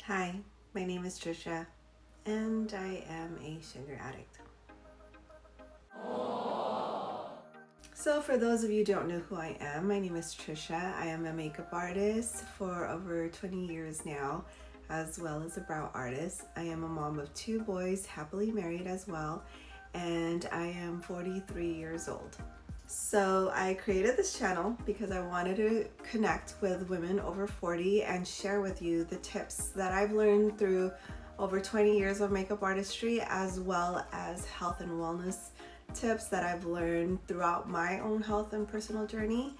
Hi, my name is Trisha, and I am a sugar addict. So, for those of you who don't know who I am, my name is Trisha. I am a makeup artist for over 20 years now, as well as a brow artist. I am a mom of 2 boys, happily married as well, and I am 43 years old. So I created this channel because I wanted to connect with women over 40 and share with you the tips that I've learned through over 20 years of makeup artistry, as well as health and wellness tips that I've learned throughout my own health and personal journey.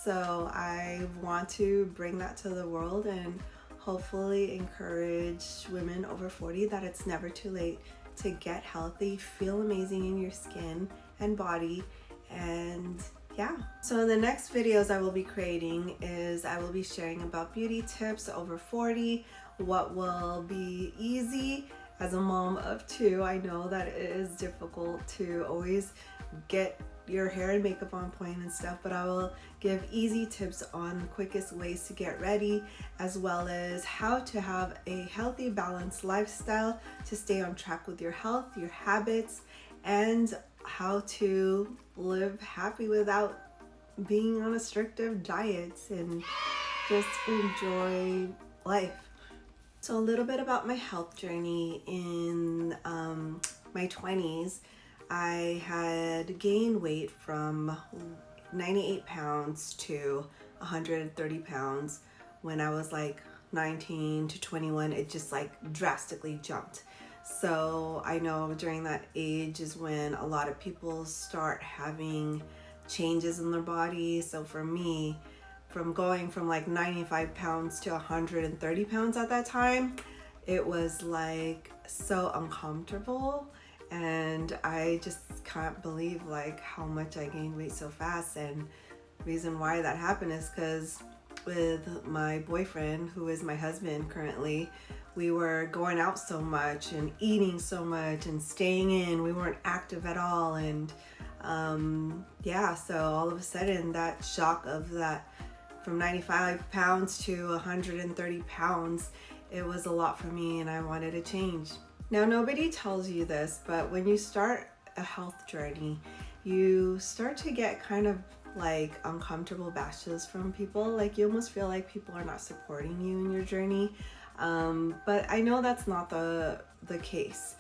So I want to bring that to the world and hopefully encourage women over 40 that it's never too late to get healthy, feel amazing in your skin and body. And yeah, so in the next videos I will be creating is I will be sharing about beauty tips over 40, what will be easy as a mom of 2. I know that it is difficult to always get your hair and makeup on point and stuff, but I will give easy tips on the quickest ways to get ready, as well as how to have a healthy, balanced lifestyle to stay on track with your health, your habits, and how to live happy without being on restrictive diets and just enjoy life. So a little bit about my health journey. In my 20s, I had gained weight from 98 pounds to 130 pounds. When I was like 19 to 21, it just like drastically jumped. So I know during that age is when a lot of people start having changes in their body. So for me, from going from like 95 pounds to 130 pounds at that time, it was like so uncomfortable, and I just can't believe like how much I gained weight so fast. And the reason why that happened is because with my boyfriend, who is my husband currently, we were going out so much and eating so much and staying in. We weren't active at all. And so all of a sudden that shock of that from 95 pounds to 130 pounds, it was a lot for me, and I wanted to change. Now, nobody tells you this, but when you start a health journey, you start to get kind of like uncomfortable bashes from people. Like you almost feel like people are not supporting you in your journey. But I know that's not the case.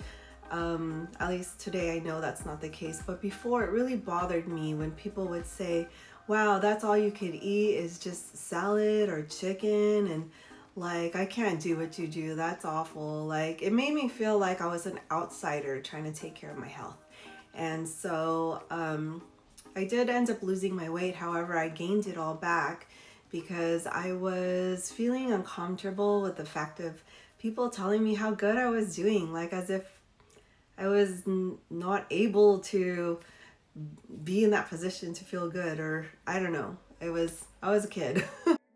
At least today I know that's not the case. But before, it really bothered me when people would say, wow, that's all you could eat is just salad or chicken, and like I can't do what you do. That's awful. Like it made me feel like I was an outsider trying to take care of my health. And so I did end up losing my weight. However, I gained it all back because I was feeling uncomfortable with the fact of people telling me how good I was doing, like as if I was not able to be in that position to feel good, or I don't know. I was a kid.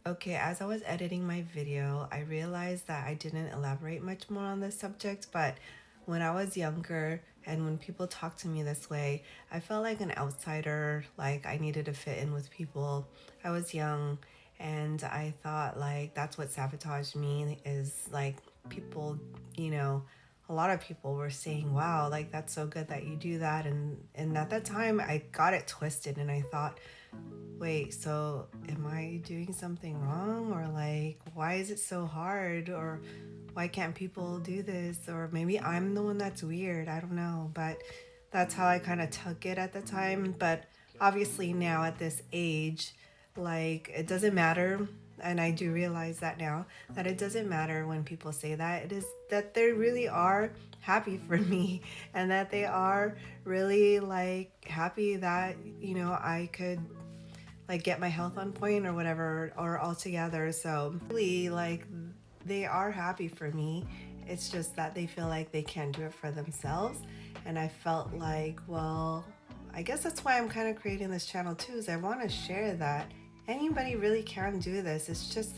Okay, as I was editing my video, I realized that I didn't elaborate much more on this subject, but when I was younger and when people talked to me this way, I felt like an outsider, like I needed to fit in with people. I was young, and I thought like that's what sabotaged me, is like people, a lot of people were saying, wow, like that's so good that you do that. And at that time I got it twisted, and I thought, wait, so am I doing something wrong? Or like, why is it so hard? Or why can't people do this? Or maybe I'm the one that's weird. I don't know. But that's how I kind of took it at the time. But obviously now at this age, like it doesn't matter. And I do realize that now, that it doesn't matter when people say that. It is that they really are happy for me, and that they are really like happy that, I could like get my health on point or whatever, or all together. So really like they are happy for me. It's just that they feel like they can't do it for themselves. And I felt like, well, I guess that's why I'm kind of creating this channel too, is I want to share that anybody really can do this. It's just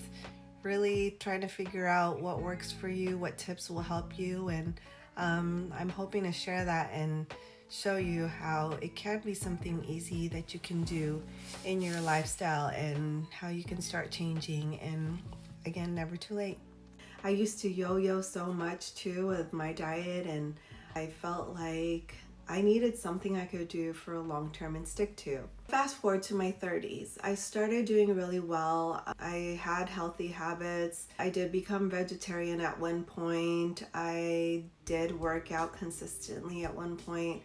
really trying to figure out what works for you, what tips will help you. And I'm hoping to share that and show you how it can be something easy that you can do in your lifestyle, and how you can start changing, and again, never too late. I used to yo-yo so much too with my diet, and I felt like I needed something I could do for a long term and stick to. Fast forward to my 30s, I started doing really well. I had healthy habits. I did become vegetarian at one point. I did work out consistently at one point,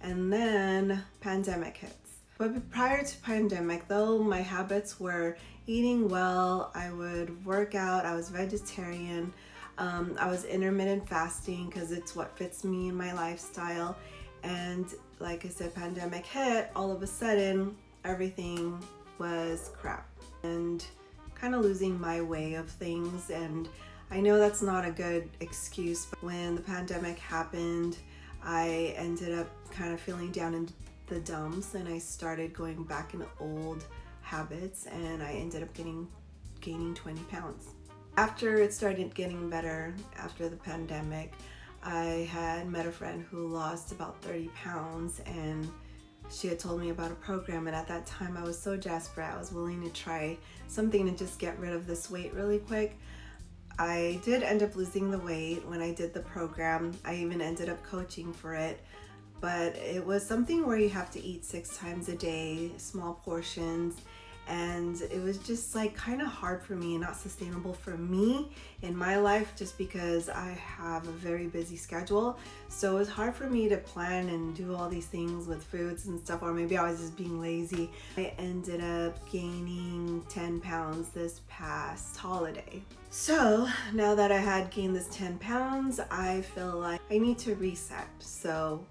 and then pandemic hits. But prior to pandemic, though, my habits were eating well. I would work out. I was vegetarian. I was intermittent fasting because it's what fits me in my lifestyle. And like I said, pandemic hit. All of a sudden, everything was crap and kind of losing my way of things. And I know that's not a good excuse, but when the pandemic happened, I ended up kind of feeling down in the dumps, and I started going back into old habits, and I ended up gaining 20 pounds. After it started getting better after the pandemic, I had met a friend who lost about 30 pounds, and she had told me about a program, and at that time I was so desperate. I was willing to try something to just get rid of this weight really quick. I did end up losing the weight when I did the program. I even ended up coaching for it. But it was something where you have to eat 6 times a day, small portions, and it was just like kind of hard for me and not sustainable for me in my life, just because I have a very busy schedule. So it was hard for me to plan and do all these things with foods and stuff, or maybe I was just being lazy. I ended up gaining 10 pounds this past holiday. So now that I had gained this 10 pounds, I feel like I need to reset. So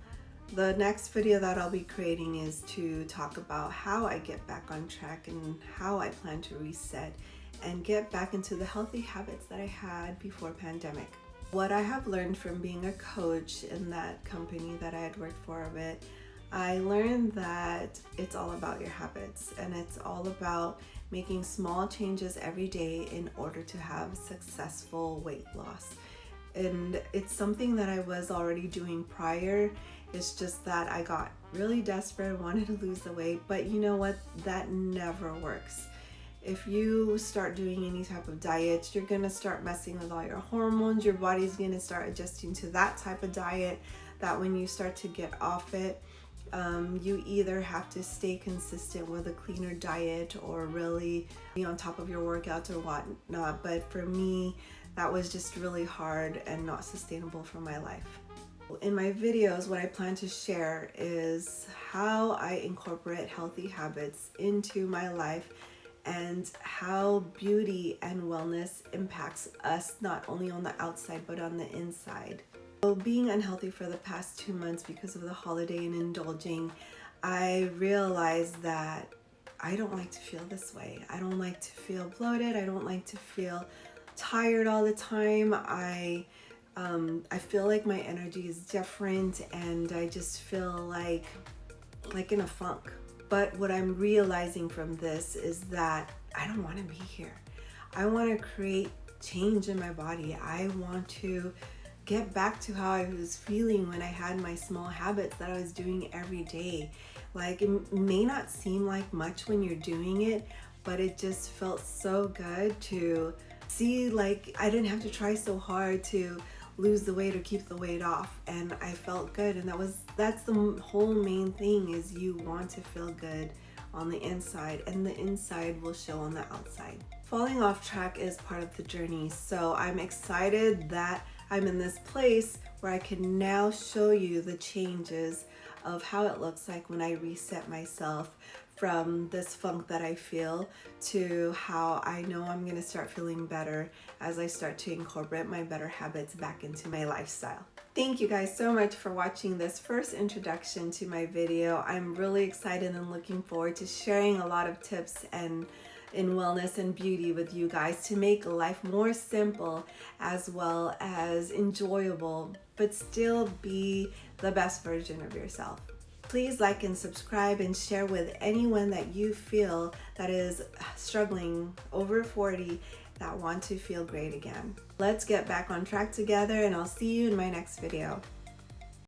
the next video that I'll be creating is to talk about how I get back on track and how I plan to reset and get back into the healthy habits that I had before pandemic. What I have learned from being a coach in that company that I had worked for a bit, I learned that it's all about your habits, and it's all about making small changes every day in order to have successful weight loss. And it's something that I was already doing prior. It's just that I got really desperate, wanted to lose the weight, but you know what? That never works. If you start doing any type of diet, you're gonna start messing with all your hormones. Your body's gonna start adjusting to that type of diet, that when you start to get off it, you either have to stay consistent with a cleaner diet or really be on top of your workouts or whatnot. But for me, that was just really hard and not sustainable for my life. In my videos, what I plan to share is how I incorporate healthy habits into my life and how beauty and wellness impacts us not only on the outside but on the inside. So being unhealthy for the past 2 months because of the holiday and indulging, I realized that I don't like to feel this way. I don't like to feel bloated. I don't like to feel tired all the time. I feel like my energy is different, and I just feel like in a funk. But what I'm realizing from this is that I don't want to be here. I want to create change in my body. I want to get back to how I was feeling when I had my small habits that I was doing every day. Like, it may not seem like much when you're doing it, but it just felt so good to see, like, I didn't have to try so hard to lose the weight or keep the weight off, and I felt good. And that's the whole main thing, is you want to feel good on the inside, and the inside will show on the outside. Falling off track is part of the journey, so I'm excited that I'm in this place where I can now show you the changes of how it looks like when I reset myself from this funk that I feel to how I know I'm going to start feeling better as I start to incorporate my better habits back into my lifestyle. Thank you guys so much for watching this first introduction to my video. I'm really excited and looking forward to sharing a lot of tips and in wellness and beauty with you guys to make life more simple as well as enjoyable, but still be the best version of yourself. Please like and subscribe and share with anyone that you feel that is struggling over 40 that want to feel great again. Let's get back on track together, and I'll see you in my next video.